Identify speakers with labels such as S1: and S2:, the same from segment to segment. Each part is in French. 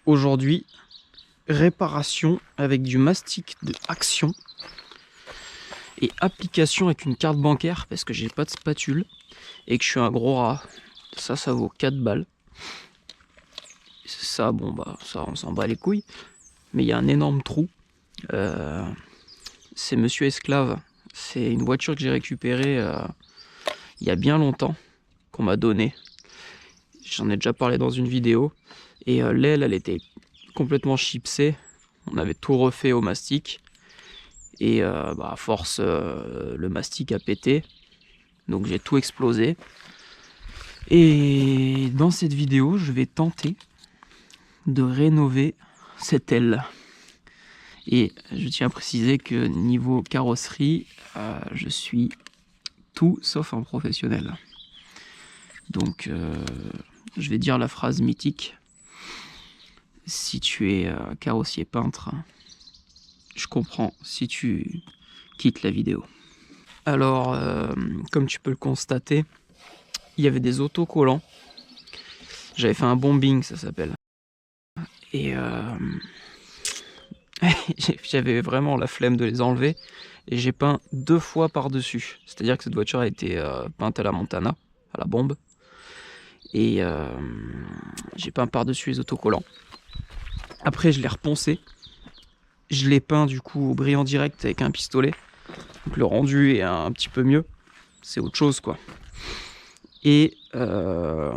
S1: Aujourd'hui, réparation avec du mastic de Action et application avec une carte bancaire parce que j'ai pas de spatule et que je suis un gros rat. Ça vaut 4 balles. Ça, bon bah, ça on s'en bat les couilles. Mais il y a un énorme trou. C'est Monsieur Esclave. C'est une voiture que j'ai récupérée il y a bien longtemps, qu'on m'a donnée. J'en ai déjà parlé dans une vidéo. Et l'aile, elle était complètement chipsée. On avait tout refait au mastic. Et à force, le mastic a pété. Donc j'ai tout explosé. Et dans cette vidéo, je vais tenter de rénover cette aile. Et je tiens à préciser que niveau carrosserie, je suis tout sauf un professionnel. Donc je vais dire la phrase mythique. Si tu es carrossier peintre, je comprends si tu quittes la vidéo. Alors, comme tu peux le constater, il y avait des autocollants. J'avais fait un bombing, ça s'appelle. Et j'avais vraiment la flemme de les enlever. Et j'ai peint 2 fois par-dessus. C'est-à-dire que cette voiture a été peinte à la Montana, à la bombe. Et j'ai peint par-dessus les autocollants. Après, je l'ai reponcé. Je l'ai peint du coup au brillant direct avec un pistolet. Donc le rendu est un petit peu mieux. C'est autre chose quoi. Et là,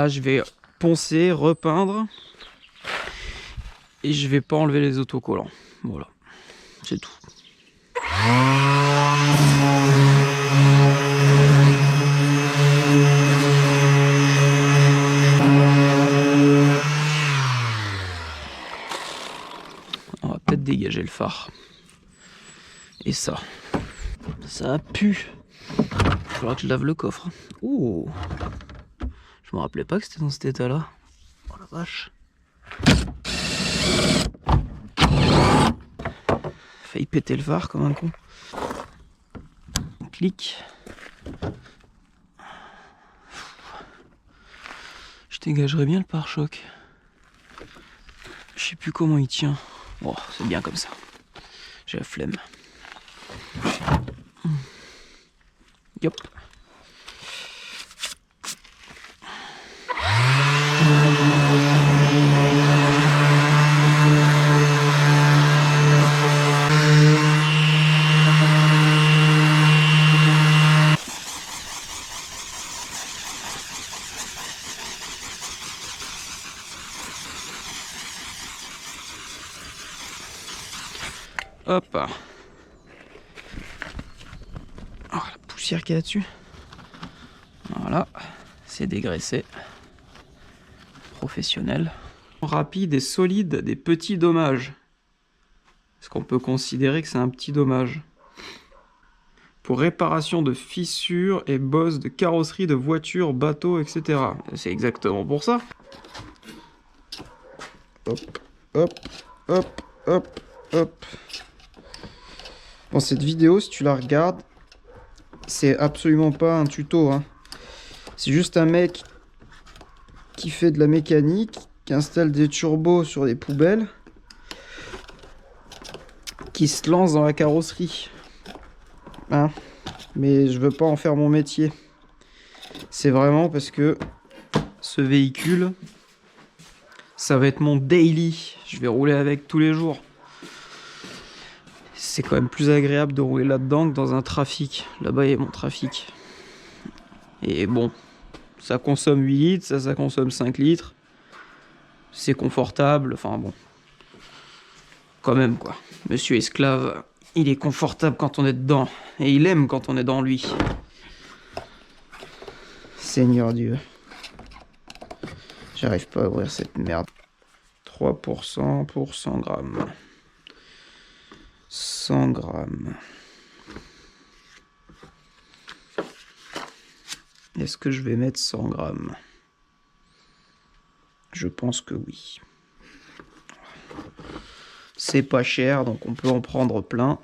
S1: je vais poncer, repeindre. Et je vais pas enlever les autocollants. Voilà, c'est tout. On va peut-être dégager le phare. Et ça pue. Il faudra que je lave le coffre. Ouh, je me rappelais pas que c'était dans cet état-là. Oh la vache. Failli péter le phare comme un con. Clic. Je dégagerais bien le pare-choc. Je sais plus comment il tient. Bon, c'est bien comme ça. J'ai la flemme. Yop. Hop. Oh, la poussière qu'il y a là-dessus. Voilà, c'est dégraissé. Professionnel. Rapide et solide des petits dommages. Est-ce qu'on peut considérer que c'est un petit dommage? Pour réparation de fissures et bosses de carrosserie de voitures, bateaux, etc. C'est exactement pour ça. Hop, hop, hop, hop, hop. Bon, cette vidéo, si tu la regardes, c'est absolument pas un tuto, hein. C'est juste un mec qui fait de la mécanique, qui installe des turbos sur des poubelles, qui se lance dans la carrosserie. Hein, mais je veux pas en faire mon métier. C'est vraiment parce que ce véhicule, ça va être mon daily. Je vais rouler avec tous les jours. C'est quand même plus agréable de rouler là-dedans que dans un trafic. Là-bas, il y a mon trafic. Et bon, ça consomme 8 litres, ça consomme 5 litres. C'est confortable, enfin bon. Quand même, quoi. Monsieur Esclave, il est confortable quand on est dedans. Et il aime quand on est dans lui. Seigneur Dieu. J'arrive pas à ouvrir cette merde. 3% pour 100 grammes. 100 grammes. Est-ce que je vais mettre 100 grammes? Je pense que oui. C'est pas cher, donc on peut en prendre plein.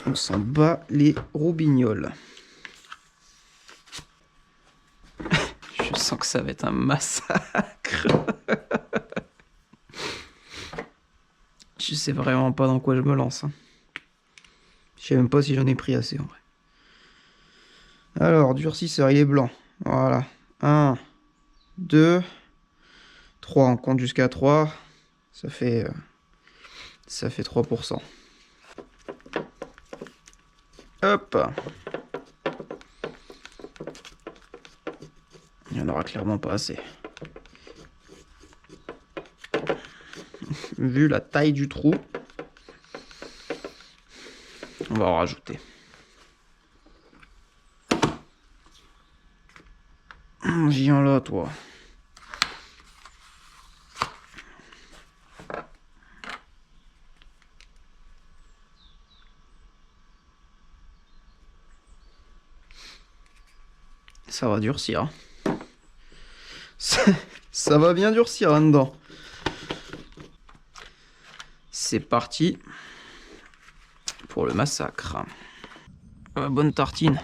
S1: On s'en bat les roubignoles. Je sens que ça va être un massacre. sucre. Je sais vraiment pas dans quoi je me lance. Hein. Je sais même pas si j'en ai pris assez en vrai. Alors, durcisseur, il est blanc. Voilà. 1, 2, 3. On compte jusqu'à 3. Ça fait 3%. Hop. Il n'y en aura clairement pas assez. Vu la taille du trou, on va en rajouter. Viens là, toi. Ça va durcir. Hein. Ça va bien durcir là-dedans. C'est parti pour le massacre. Bonne tartine.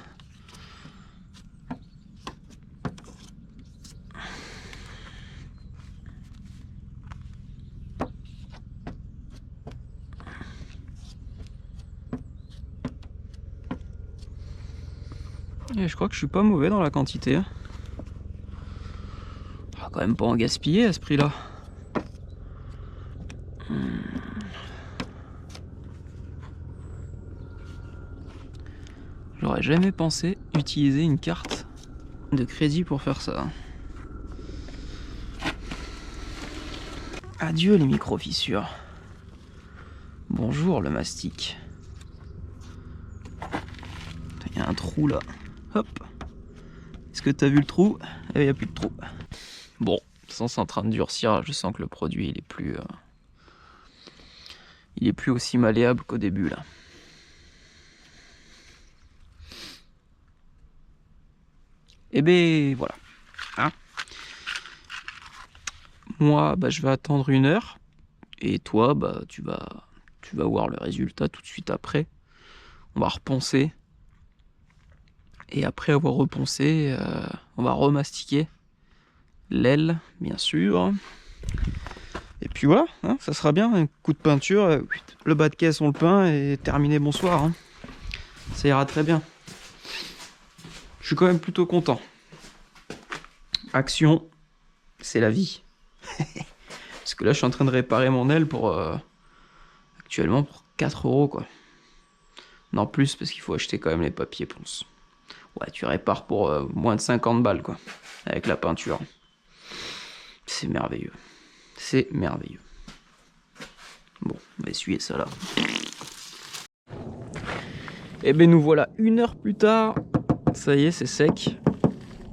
S1: Et je crois que je suis pas mauvais dans la quantité. Hein. Ah, quand même pas en gaspiller à ce prix-là. J'aurais jamais pensé utiliser une carte de crédit pour faire ça. Adieu les micro-fissures. Bonjour le mastic. Il y a un trou là. Hop. Est-ce que t'as vu le trou? Il n'y a plus de trou. Bon, sans c'est en train de durcir, je sens que le produit il est plus aussi malléable qu'au début là. Et ben voilà. Hein, moi, je vais attendre 1 heure. Et toi, tu vas voir le résultat tout de suite après. On va reponcer. Et après avoir reponcé, on va remastiquer l'aile, bien sûr. Et puis voilà, hein, ça sera bien. Un coup de peinture, le bas de caisse, on le peint et terminé, bonsoir. Hein. Ça ira très bien. Je suis quand même plutôt content. Action, c'est la vie. Parce que là, je suis en train de réparer mon aile actuellement pour 4 € quoi. Non, plus, parce qu'il faut acheter quand même les papiers ponce. Ouais, tu répares pour moins de 50 balles, quoi. Avec la peinture. C'est merveilleux. C'est merveilleux. Bon, on va essuyer ça là. Et ben nous voilà 1 heure plus tard. Ça y est, c'est sec.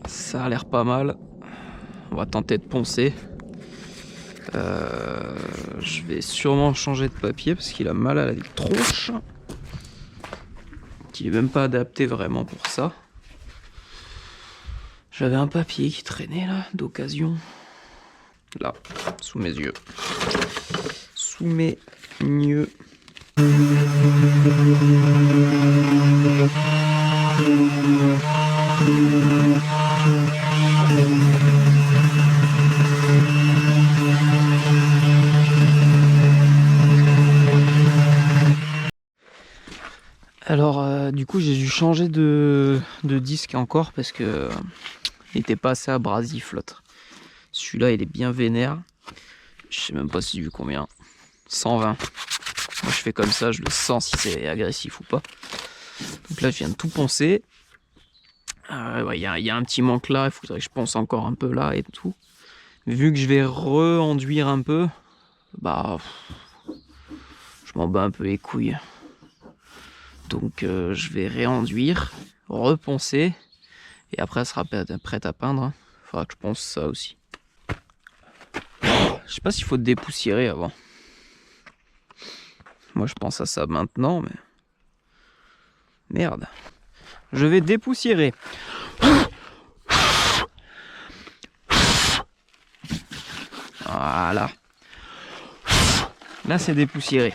S1: Ça a l'air pas mal. On va tenter de poncer. Je vais sûrement changer de papier parce qu'il a mal à la tronche. Qui est même pas adapté vraiment pour ça. J'avais un papier qui traînait là, d'occasion. Là, sous mes yeux. Sous mes yeux. Alors, du coup, j'ai dû changer de disque encore parce que il n'était pas assez abrasif l'autre. Celui-là, il est bien vénère. Je sais même pas si j'ai vu combien. 120. Moi, je fais comme ça, je le sens si c'est agressif ou pas. Donc là, je viens de tout poncer. Il y a un petit manque là, il faudrait que je ponce encore un peu là et tout. Vu que je vais re-enduire un peu, je m'en bats un peu les couilles. Donc je vais réenduire, reponcer, et après, elle sera prête à peindre. Faudra que je ponce ça aussi. Je sais pas s'il faut dépoussiérer avant. Moi, je pense à ça maintenant, mais... Merde. Je vais dépoussiérer. Voilà. Là, c'est dépoussiéré.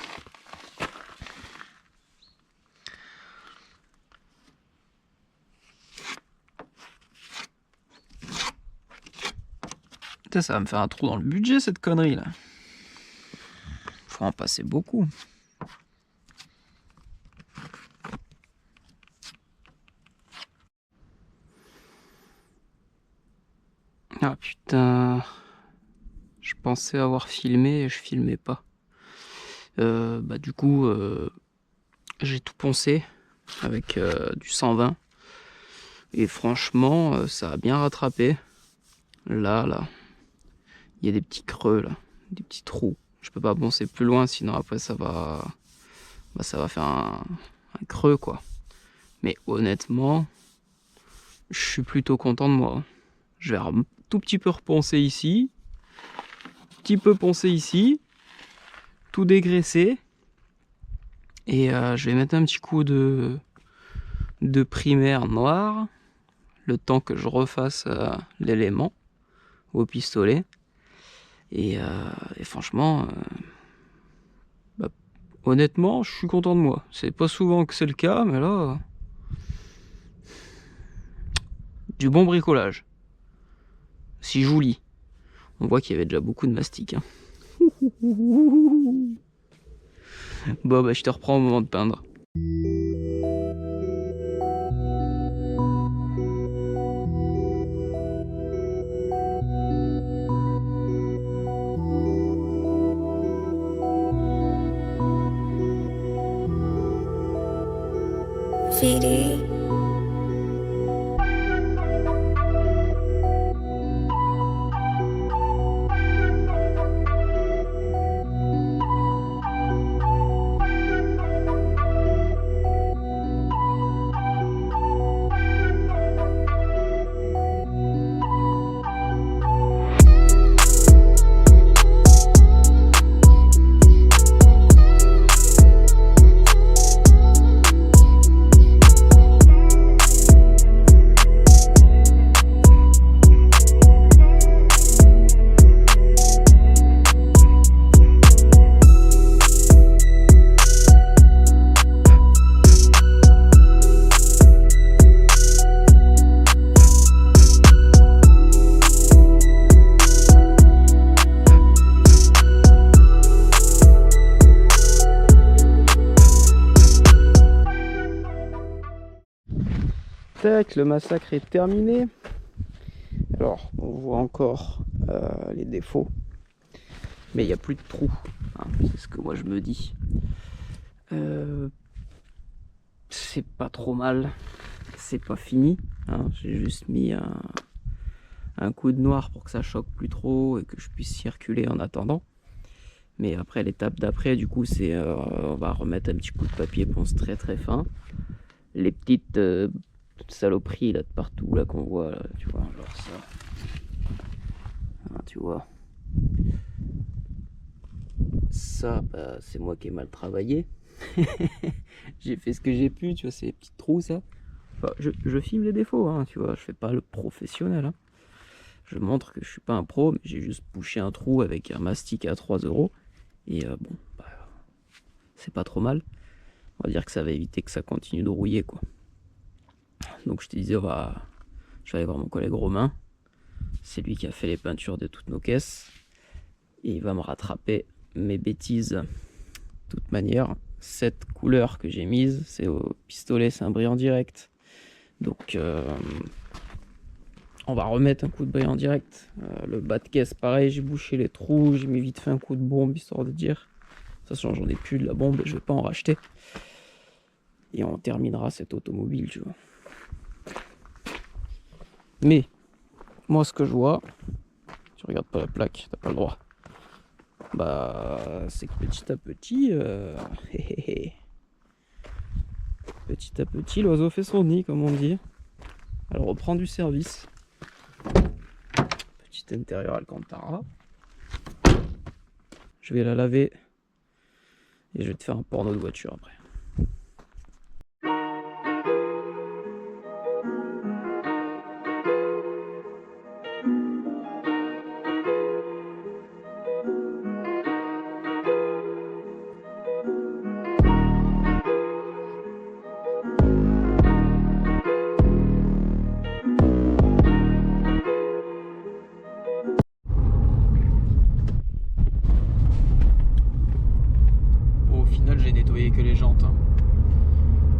S1: Putain, ça va me faire un trou dans le budget cette connerie là. Faut en passer beaucoup. Ah putain. Je pensais avoir filmé et je filmais pas. Bah du coup, j'ai tout poncé avec du 120. Et franchement, ça a bien rattrapé. Là, il y a des petits creux là, des petits trous. Je peux pas poncer plus loin, sinon après ça va faire un creux quoi. Mais honnêtement, je suis plutôt content de moi. Je vais un tout petit peu reponcer ici, petit peu poncer ici, tout dégraisser. Et je vais mettre un petit coup de primaire noir, le temps que je refasse l'élément au pistolet. Et franchement, bah, honnêtement, je suis content de moi. C'est pas souvent que c'est le cas, mais là, du bon bricolage. Si joli. On voit qu'il y avait déjà beaucoup de mastic. Hein. Bon, bah, je te reprends au moment de peindre.
S2: VD.
S1: Tac, le massacre est terminé. Alors, on voit encore les défauts. Mais il n'y a plus de trous. Hein, c'est ce que moi je me dis. C'est pas trop mal. C'est pas fini. Hein, j'ai juste mis un coup de noir pour que ça choque plus trop et que je puisse circuler en attendant. Mais après, l'étape d'après, du coup, c'est on va remettre un petit coup de papier ponce très très fin. Les petites saloperies là de partout là qu'on voit là, tu vois, genre ça. Ah, tu vois. Ça, bah, c'est moi qui ai mal travaillé. J'ai fait ce que j'ai pu, tu vois, ces petits trous, ça. Enfin, je filme les défauts, hein, tu vois, je fais pas le professionnel. Hein. Je montre que je suis pas un pro, mais j'ai juste bouché un trou avec un mastic à 3 €. Et bon, bah, c'est pas trop mal. On va dire que ça va éviter que ça continue de rouiller, quoi. Donc je te disais, je vais aller voir mon collègue Romain. C'est lui qui a fait les peintures de toutes nos caisses. Et il va me rattraper mes bêtises. De toute manière, cette couleur que j'ai mise, c'est au pistolet, c'est un brillant direct. Donc on va remettre un coup de brillant direct. Le bas de caisse, pareil, j'ai bouché les trous, j'ai mis vite fait un coup de bombe, histoire de dire. De toute façon, j'en ai plus de la bombe et je vais pas en racheter. Et on terminera cette automobile, tu vois. Mais, moi, ce que je vois, tu regardes pas la plaque, t'as pas le droit. Bah, c'est que petit à petit, petit à petit, l'oiseau fait son nid, comme on dit. Elle reprend du service. Petit intérieur Alcantara. Je vais la laver et je vais te faire un porno de voiture après. que les jantes.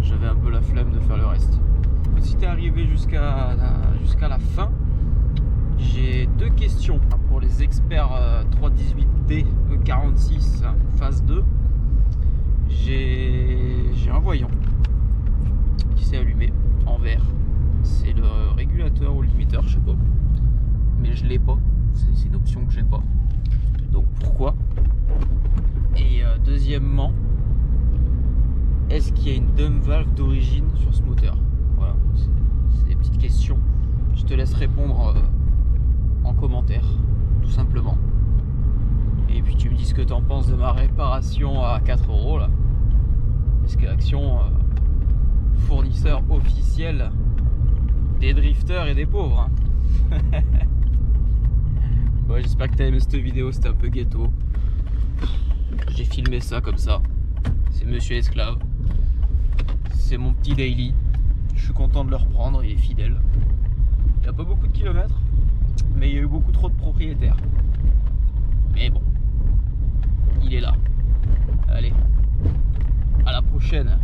S1: J'avais un peu la flemme de faire le reste. Si t'es arrivé jusqu'à la fin, j'ai 2 questions pour les experts 318D E46 phase 2. J'ai un voyant qui s'est allumé en vert. C'est le régulateur ou le limiteur, je sais pas. Mais je l'ai pas. C'est une option que j'ai pas. Donc pourquoi? Et deuxièmement, est-ce qu'il y a une dump valve d'origine sur ce moteur? Voilà, c'est des petites questions. Je te laisse répondre en commentaire, tout simplement. Et puis tu me dis ce que tu en penses de ma réparation à 4 € là. Parce que Action, fournisseur officiel des drifters et des pauvres. Hein. Ouais, j'espère que tu as aimé cette vidéo, c'était un peu ghetto. J'ai filmé ça comme ça. C'est Monsieur Esclave. C'est mon petit daily. Je suis content de le reprendre, il est fidèle. Il n'y a pas beaucoup de kilomètres, mais il y a eu beaucoup trop de propriétaires. Mais bon, il est là. Allez, à la prochaine.